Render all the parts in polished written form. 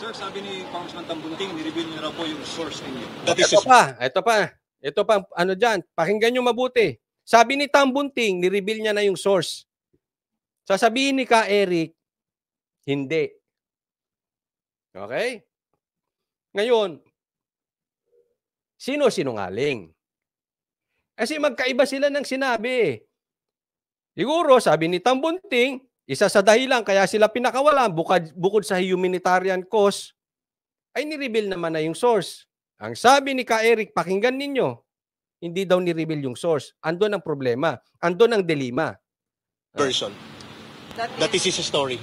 Sir, sabi ni Congressman Tambunting, nireveal niyo raw po yung source ninyo. Ito pa, ano dyan, pakinggan nyo mabuti. Sabi ni Tambunting, nireveal niya na yung source. Sasabihin ni Ka Eric, hindi. Okay? Ngayon, sino sinungaling? Kasi magkaiba sila ng sinabi. Siguro, sabi ni Tambunting, isa sa dahilan kaya sila pinakawalan bukod sa humanitarian cause, ay nireveal naman na yung source. Ang sabi ni Ka Eric, pakinggan ninyo, hindi daw ni-reveal yung source. Andun ang problema. Andun ang dilema. Version. That is his story.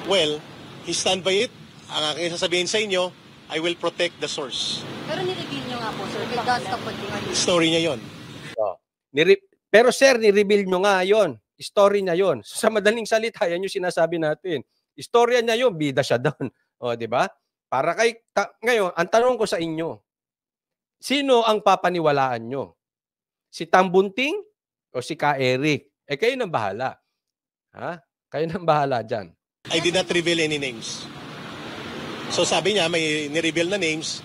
Well, he stand by it. Ang aking sasabihin sa inyo, I will protect the source. Pero ni-reveal nyo nga po, sir. It does kapag Story niya yon. Pero sir, ni-reveal nyo nga yon. Story niya yon. So, sa madaling salita, yan yung sinasabi natin. Istorya niya yon, bida siya doon. O, di ba? Para ngayon, ang tanong ko sa inyo, sino ang papaniwalaan nyo? Si Tambunting o si Ka Eric? Kayo nang bahala. Ha? Kayo nang bahala dyan. I did not reveal any names. So sabi niya, may ni-reveal na names.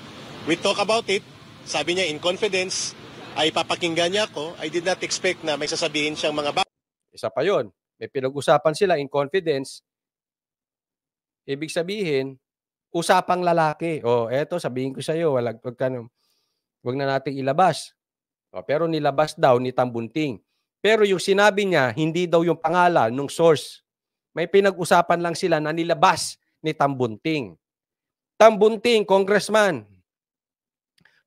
We talk about it. Sabi niya, in confidence, ay papakinggan niya ako. I did not expect na may sasabihin siyang mga Isa pa yun. May pinag-usapan sila in confidence. Ibig sabihin, usapang lalaki. Eto, sabihin ko sa iyo, wag na nating ilabas. Pero nilabas daw ni Tambunting. Pero yung sinabi niya, hindi daw yung pangalan ng source. May pinag-usapan lang sila na nilabas ni Tambunting. Tambunting, congressman,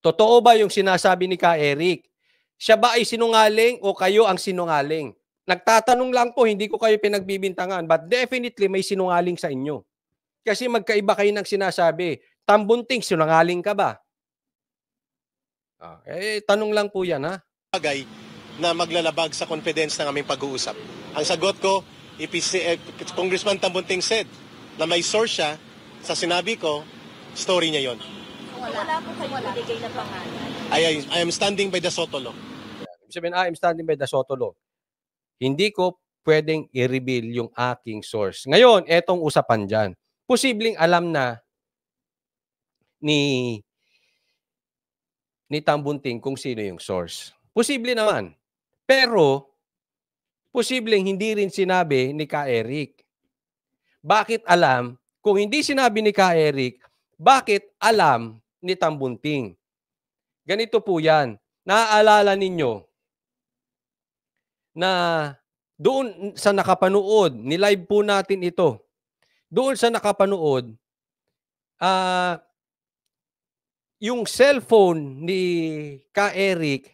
totoo ba yung sinasabi ni Ka Eric? Siya ba ay sinungaling o kayo ang sinungaling? Nagtatanong lang po, hindi ko kayo pinagbibintangan, but definitely may sinungaling sa inyo. Kasi magkaiba kayo ng sinasabi. Tambunting, sinungaling ka ba? Tanong lang po yan, ha? Bagay na maglalabag sa confidence ng aming pag-uusap. Ang sagot ko, Congressman Tambunting said na may source siya sa sinabi ko, story niya yon. Wala po kayo maligay na pangalan. I am standing by the Soto Law. Sabihin, I am standing by the Soto Law. Hindi ko pwedeng i-reveal yung aking source. Ngayon, etong usapan dyan. Posibleng alam na ni Tambunting kung sino yung source. Posible naman. Pero, posibleng hindi rin sinabi ni Ka Eric. Bakit alam? Kung hindi sinabi ni Ka Eric, bakit alam ni Tambunting? Ganito po yan. Naaalala ninyo na doon sa nakapanood, nilive po natin ito. Doon sa nakapanood, yung cellphone ni Ka Eric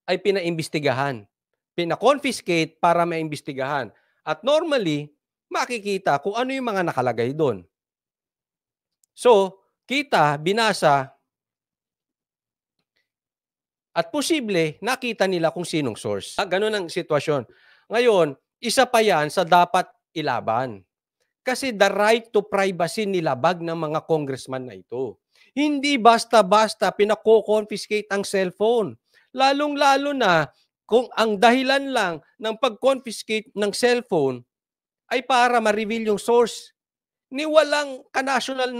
ay pinaimbestigahan. Pina-confiscate para maimbestigahan. At normally, makikita kung ano yung mga nakalagay doon. So, kita, binasa, at posible, nakita nila kung sinong source. Ganun ang sitwasyon. Ngayon, isa pa yan sa dapat ilaban. Kasi the right to privacy nilabag ng mga congressman na ito. Hindi basta-basta pinako-confiscate ang cellphone. Lalong-lalo na kung ang dahilan lang ng pag-confiscate ng cellphone ay para ma-reveal yung source. Ni walang ka-national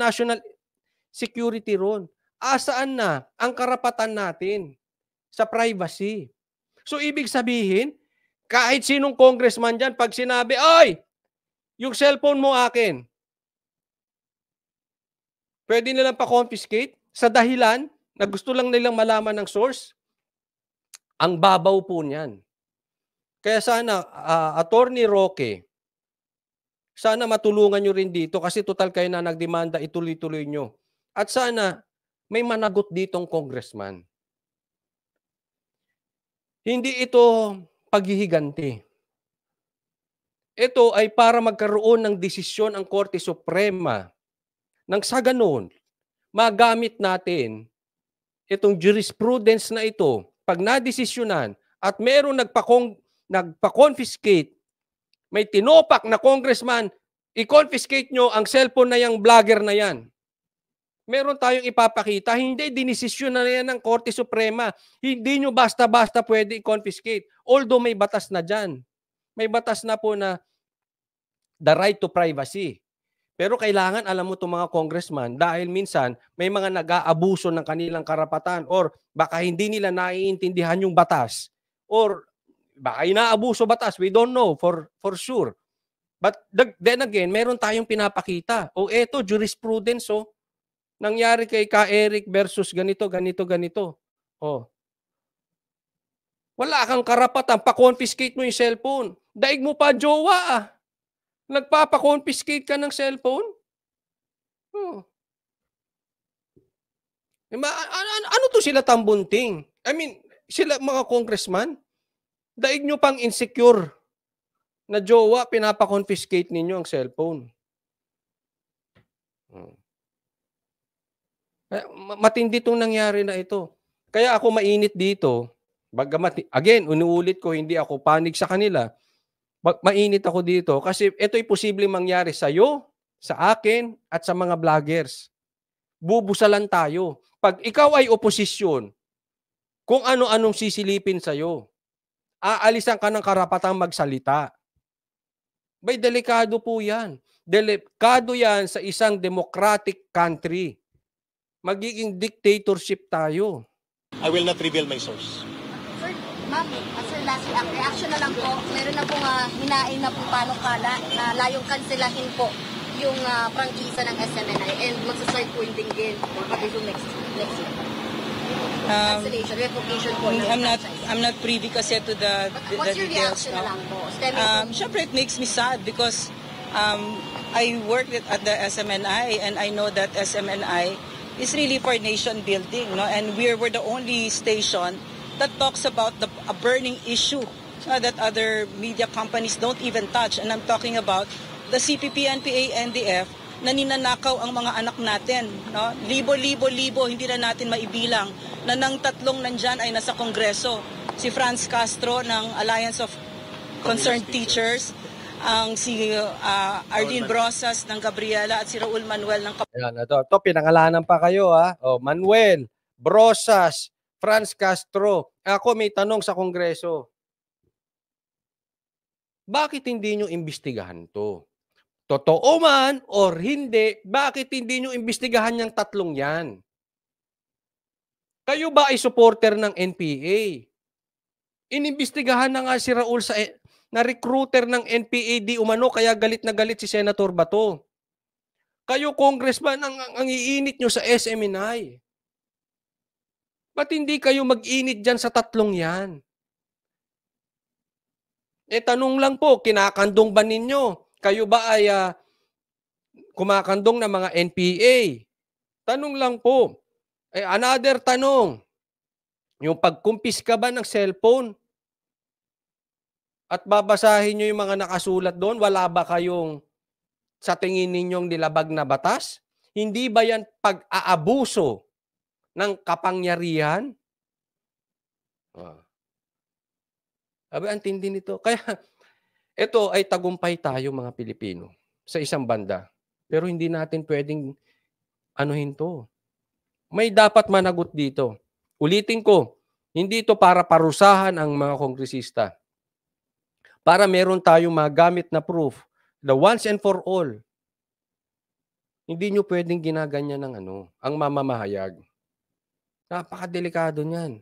security ron. Asaan na ang karapatan natin sa privacy? So, ibig sabihin, kahit sinong congressman dyan, pag sinabi, ay, yung cellphone mo akin, pwede nilang pa-confiscate sa dahilan na gusto lang nilang malaman ng source. Ang babaw po niyan. Kaya sana, Attorney Roque, sana matulungan nyo rin dito kasi total kayo na nagdemanda, ituloy-tuloy nyo. At sana may managot ditong congressman. Hindi ito paghihiganti. Ito ay para magkaroon ng desisyon ang Korte Suprema. Nang sa ganon, magamit natin itong jurisprudence na ito pag nadesisyonan at meron nagpa-confiscate, may tinopak na congressman, i-confiscate nyo ang cellphone na yung vlogger na yan. Meron tayong ipapakita, hindi dinesisyon na yan ng Korte Suprema. Hindi nyo basta-basta pwede i-confiscate. Although may batas na dyan. May batas na po na the right to privacy. Pero kailangan alam mo itong mga congressman dahil minsan may mga nag-aabuso ng kanilang karapatan or baka hindi nila naiintindihan yung batas or baka inaabuso batas. We don't know for sure. But then again, meron tayong pinapakita. O eto, jurisprudence, oh. Nangyari kay Ka Eric versus ganito, ganito, ganito. Oh. Wala kang karapatan, pa-confiscate mo yung cellphone. Daig mo pa jowa, ah. Nagpapa-confiscate ka ng cellphone? Oh. Ano to sila tambunting? I mean, sila mga congressman, daig nyo pang insecure na jowa, pinapa-confiscate ninyo ang cellphone. Matindi itong nangyari na ito. Kaya ako mainit dito. Again, unuulit ko, hindi ako panig sa kanila. Mainit ako dito kasi ito'y posibleng mangyari sa iyo, sa akin, at sa mga vloggers. Bubusalan tayo. Pag ikaw ay oposisyon, kung ano-anong sisilipin sa iyo, aalisan ka ng karapatang magsalita. Bay, delikado po yan. Delikado yan sa isang democratic country. Magiging dictatorship tayo. I will not reveal my source. Sir, ma'am, sir, lastly, ang reaction na lang po, meron na pong hinain na po panukala na layong kanselahin po yung prangkisa ng SMNI and magsasart po yung dinggin pati yung next year. Cancellation, revocation po. I'm not privy kasi to the What's your details. reaction No? na lang po? Syempre, it makes me sad because I worked at the SMNI and I know that SMNI is really for nation building, no? And we're the only station that talks about a burning issue that other media companies don't even touch. And I'm talking about the CPP, NPA, NDF na ninanakaw ang mga anak natin, no? Libo, hindi na natin maibilang na ng tatlong nandyan ay nasa Kongreso. Si Franz Castro ng Alliance of Concerned Teachers, ang si Arlene Brosas ng Gabriela at si Raul Manuel ng Ayan, ito pinangalanan pa kayo, ha? Oh, Manuel, Brosas, Franz Castro. Ako may tanong sa Kongreso. Bakit hindi nyo imbestigahan to? Totoo man or hindi, bakit hindi nyo imbestigahan yung tatlong yan? Kayo ba ay supporter ng NPA? Inimbestigahan na nga si Raul na recruiter ng NPA di umano kaya galit na galit si Senator Bato. Kayo, congressman, ang iinit nyo sa SMNI. Ba't hindi kayo mag-init dyan sa tatlong yan? Tanong lang po, kinakandong ba ninyo? Kayo ba ay kumakandong ng mga NPA? Tanong lang po. Another tanong, yung pagkumpis ka ba ng cellphone at babasahin nyo yung mga nakasulat doon, wala ba kayong sa tingin ninyong nilabag na batas? Hindi ba yan pag-aabuso ng kapangyarihan? Ang tindi nito. Kaya ito ay tagumpay tayo mga Pilipino sa isang banda. Pero hindi natin pwedeng anuhin to. May dapat managot dito. Ulitin ko, hindi ito para parusahan ang mga kongresista. Para meron tayong magamit na proof. The once and for all. Hindi nyo pwedeng ginaganyan ng ang mamamahayag. Napakadelikado niyan.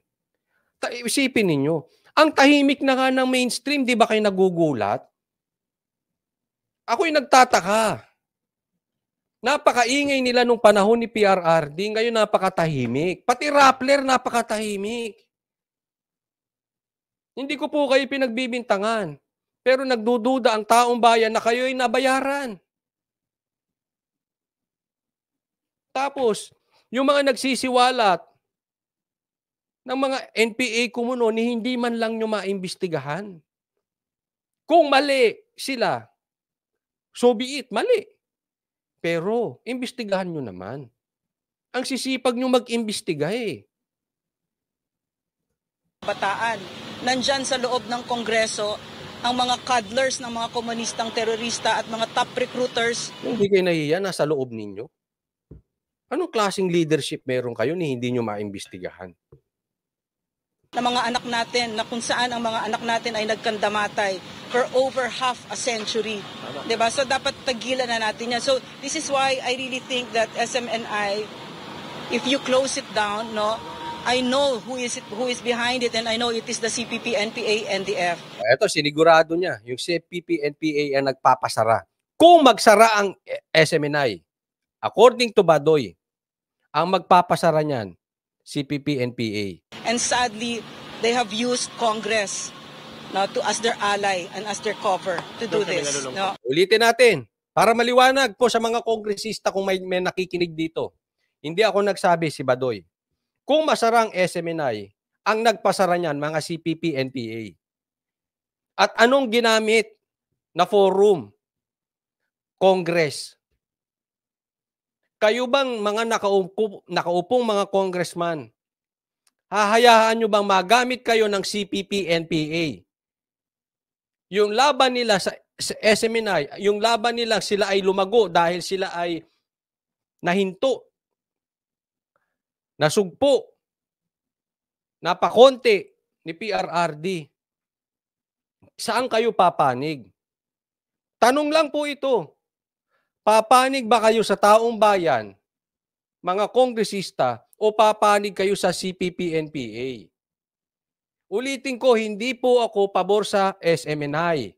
Isipin ninyo, ang tahimik na nga ng mainstream, di ba kayo nagugulat? Ako'y nagtataka. Napakaingay nila nung panahon ni PRRD, ngayon napakatahimik. Pati Rappler, napakatahimik. Hindi ko po kayo pinagbibintangan. Pero nagdududa ang taong bayan na kayo'y nabayaran. Tapos, yung mga nagsisiwalat ng mga NPA kumuno ni hindi man lang nyo maimbestigahan. Kung mali sila, so be it, mali. Pero, imbestigahan nyo naman. Ang sisipag nyo mag-imbestiga Bataan. Nandyan sa loob ng Kongreso ang mga cuddlers ng mga komunistang terorista at mga top recruiters. Hindi kayo nahiya, nasa loob ninyo. Anong klaseng leadership meron kayo ni hindi nyo maimbestigahan? ng mga anak natin, na kung saan ang mga anak natin ay nagkandamatay for over half a century. Diba? So dapat tagilan na natin yan. So this is why I really think that SMNI, if you close it down, no, I know who is behind it, and I know it is the CPP, NPA, NDF. Ito, sinigurado niya, yung CPP, NPA ang nagpapasara. Kung magsara ang SMNI, according to Badoy, ang magpapasara niyan, CPP, NPA. And sadly, they have used Congress, no, to as their ally and as their cover to do this. No? Ulitin natin, para maliwanag po sa mga kongresista kung may nakikinig dito. Hindi ako nagsabi, si Badoy. Kung masara ang SMNI, ang nagpasara niyan, mga CPP, NPA. At anong ginamit na forum? Congress. Kayo bang mga nakaupong mga congressman, hahayaan nyo bang magamit kayo ng CPP, NPA? Yung laban nila sa SMNI, yung laban nila sila ay lumago dahil sila ay nahinto, nasugpo, napakonti ni PRRD. Saan kayo papanig? Tanong lang po ito. Papanig ba kayo sa taong bayan, mga kongresista, o papanig kayo sa CPP-NPA? Ulitin ko, hindi po ako pabor sa SMNI.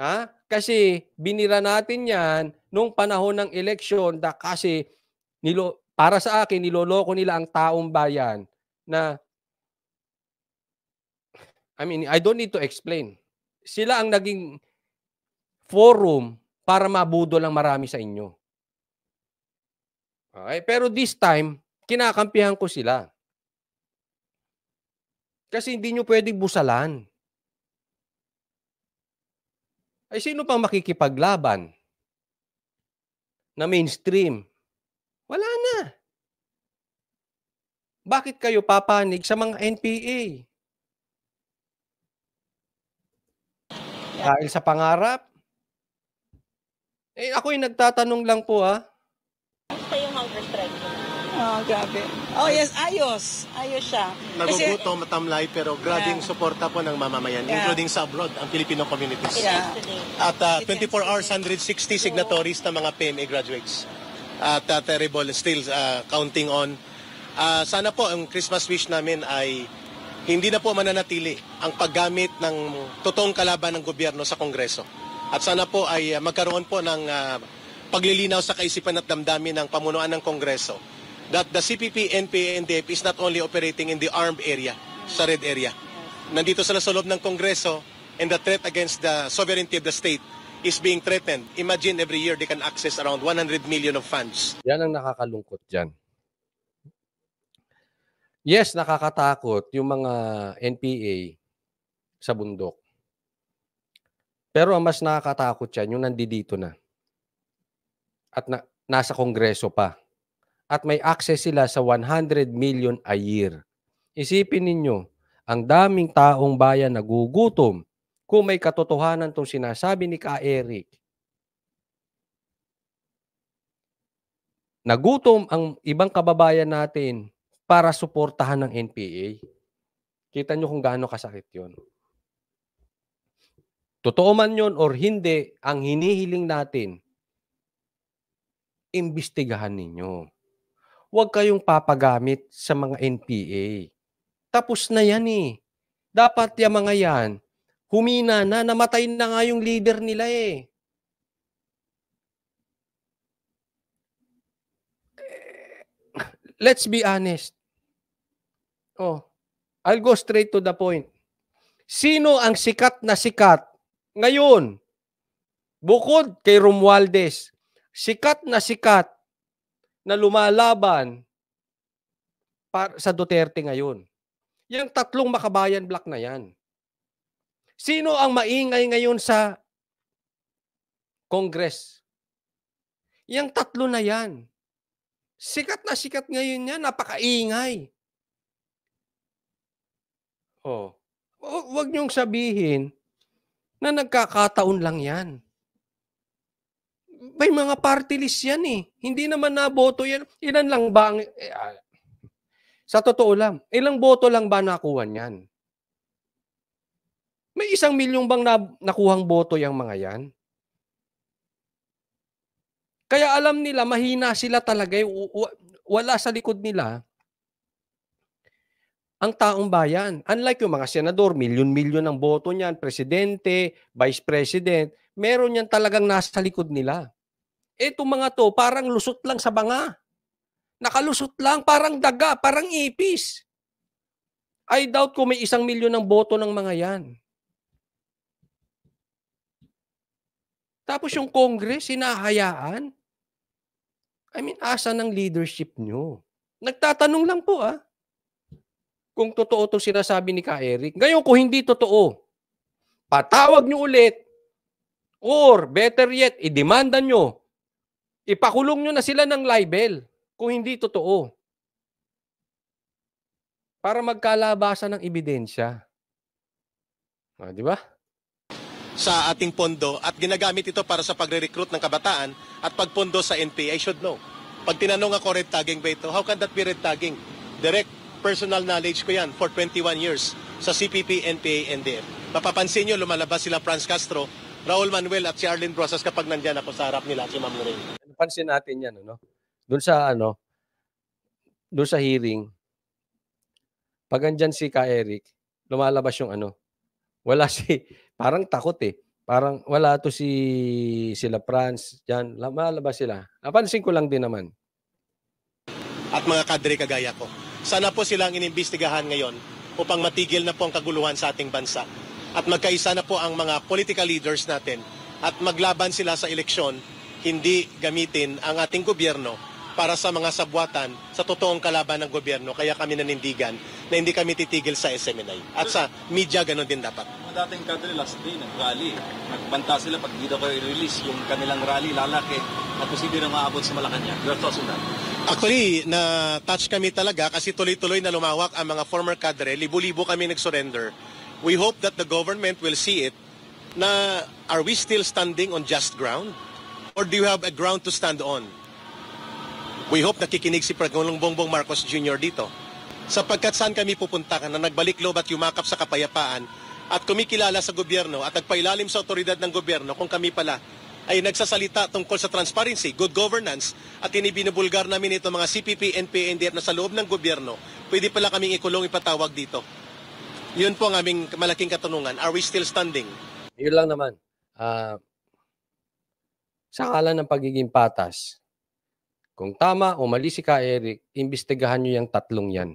Ha? Kasi binira natin yan nung panahon ng eleksyon kasi para sa akin, niloloko nila ang taong bayan na, I don't need to explain. Sila ang naging forum para mabudol ang marami sa inyo. Okay? Pero this time, kinakampihan ko sila. Kasi hindi nyo pwedeng busalan. Ay sino pang makikipaglaban na mainstream? Wala na. Bakit kayo papanig sa mga NPA? Dahil sa pangarap? Ako'y nagtatanong lang po Gusto yung hunger strike. Oh, grabe. Oh, yes, ayos. Ayos siya. Nagugutom, matamlay, pero grabing suporta po ng mamamayan, including sa abroad, ang Filipino communities. Yeah. At 24 hours, 160 signatories ng mga PMA graduates. At terrible, still counting on. Sana po ang Christmas wish namin ay hindi na po mananatili ang paggamit ng totoong kalaban ng gobyerno sa Kongreso. At sana po ay magkaroon po ng paglilinaw sa kaisipan at damdamin ng pamunuan ng Kongreso that the CPP, NPA, NDF is not only operating in the armed area, sa red area. Nandito sila sa loob ng Kongreso, and the threat against the sovereignty of the state is being threatened. Imagine every year they can access around 100 million of funds. Yan ang nakakalungkot dyan. Yes, nakakatakot yung mga NPA sa bundok. Pero ang mas nakakatakot yan, yung nandito na. At nasa Kongreso pa. At may access sila sa 100 million a year. Isipin ninyo, ang daming taong bayan nagugutom kung may katotohanan itong sinasabi ni Ka Eric. Nagutom ang ibang kababayan natin para suportahan ng NPA. Kita nyo kung gaano kasakit yon. Totoo man yun or hindi, ang hinihiling natin, imbestigahan ninyo. Huwag kayong papagamit sa mga NPA. Tapos na yan eh. Dapat yung mga yan, humina na, namatay na nga yung leader nila eh. Let's be honest. I'll go straight to the point. Sino ang sikat na sikat ngayon? Bukod kay Romualdez, sikat na lumalaban sa Duterte ngayon. Yung tatlong makabayan block na yan. Sino ang maingay ngayon sa Congress? Yung tatlo na yan. Sikat na sikat ngayon yan, napakaingay. Huwag niyong sabihin na nagkakataon lang yan. May mga party list yan eh. Hindi naman naboto yan. Ilan lang ba ang... Sa totoo lang, ilang boto lang ba nakuha niyan? May 1,000,000 bang nakuhang boto yang mga yan? Kaya alam nila mahina sila talaga, wala sa likod nila ang taong bayan. Unlike yung mga senador, milyon-milyon ang boto niyan, presidente, vice president, meron yan talagang nasa likod nila. Etong mga to, parang lusot lang sa banga. Nakalusot lang, parang daga, parang ipis. I doubt kung may 1,000,000 ng boto ng mga yan. Tapos yung Congress, hinahayaan. I mean, asa ng leadership nyo? Nagtatanong lang po kung totoo itong sinasabi ni Ka Eric. Ngayon, kung hindi totoo, patawag nyo ulit. Or, better yet, idemanda nyo. Ipakulong nyo na sila ng libel kung hindi totoo. Para magkalabasan ng ebidensya. Di ba? Sa ating pondo at ginagamit ito para sa pagre-recruit ng kabataan at pagpondo sa NPA, I should know. Pag tinanong ako, red tagging ba ito? How can that be red tagging? Direct personal knowledge ko yan for 21 years sa CPP, NPA, NDF. Mapapansin nyo, lumalabas sila Franz Castro, Raul Manuel at si Arlene Brosas kapag nandyan ako sa harap nila at si Ma'am Lorraine. Pansin natin yan, Doon sa hearing, pag andyan si Ka Eric, lumalabas yung wala parang takot Parang wala to sila Franz, dyan, lumalabas sila. Napansin ko lang din naman. At mga kadre kagaya ko. Sana po silang inimbestigahan ngayon upang matigil na po ang kaguluhan sa ating bansa. At magkaisa na po ang mga political leaders natin at maglaban sila sa eleksyon, hindi gamitin ang ating gobyerno para sa mga sabwatan sa totoong kalaban ng gobyerno. Kaya kami nanindigan na hindi kami titigil sa SMNI. At sa media, ganun din dapat. Mga dating kadre last day, nag-rally. Nagbanta sila pag hindi daw kayo i-release yung kanilang rally, lalaki at posible na maabot sa Malacanang. Your thoughts on that? Actually, na-touch kami talaga kasi tuloy-tuloy na lumawak ang mga former cadre. Libo-libo kami nag-surrender. We hope that the government will see it na are we still standing on just ground? Or do you have a ground to stand on? We hope nakikinig si Pangulong Bongbong Marcos Jr. dito. Sapagkat saan kami pupunta na nagbalik loob at yumakap sa kapayapaan at kumikilala sa gobyerno at nagpailalim sa otoridad ng gobyerno kung kami pala ay nagsasalita tungkol sa transparency, good governance, at binibulgar namin ito mga CPP, NPA, NDF na sa loob ng gobyerno, pwede pala kaming ikulong ipatawag dito. Yun po ang aming malaking katanungan. Are we still standing? Yun lang naman. Sa ngalan ng pagiging patas, kung tama o mali si Ka Eric, imbestigahan nyo yung tatlong yan.